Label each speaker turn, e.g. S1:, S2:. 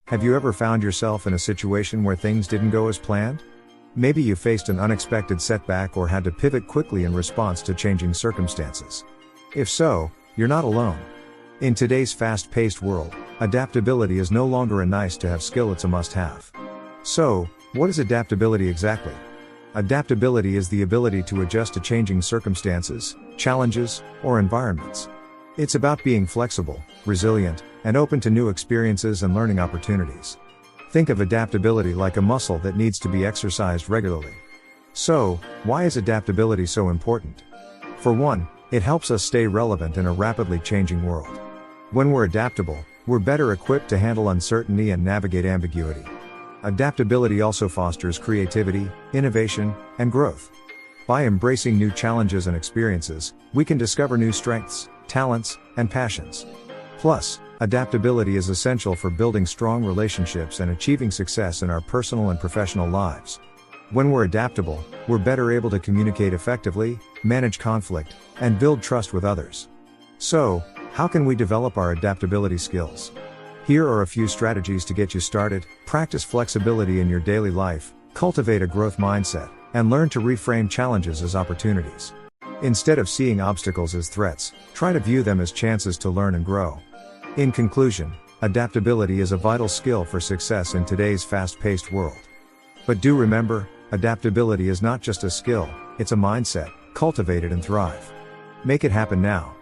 S1: Have you ever found yourself in a situation where things didn't go as planned? Maybe you faced an unexpected setback or had to pivot quickly in response to changing circumstances. If so, you're not alone. In today's fast-paced world, adaptability is no longer a nice-to-have skill, it's a must-have. So, what is adaptability exactly? Adaptability is the ability to adjust to changing circumstances, challenges, or environments. It's about being flexible, resilient, and open to new experiences and learning opportunities. Think of adaptability like a muscle that needs to be exercised regularly. So, why is adaptability so important? For one, it helps us stay relevant in a rapidly changing world. When we're adaptable, we're better equipped to handle uncertainty and navigate ambiguity. Adaptability also fosters creativity, innovation, and growth. By embracing new challenges and experiences, we can discover new strengths, talents, and passions. Plus, adaptability is essential for building strong relationships and achieving success in our personal and professional lives. When we're adaptable, we're better able to communicate effectively, manage conflict, and build trust with others. So, how can we develop our adaptability skills? Here are a few strategies to get you started. Practice flexibility in your daily life, cultivate a growth mindset, and learn to reframe challenges as opportunities. Instead of seeing obstacles as threats, try to view them as chances to learn and grow. In conclusion, adaptability is a vital skill for success in today's fast-paced world. But do remember, adaptability is not just a skill, it's a mindset. Cultivate it and thrive. Make it happen now.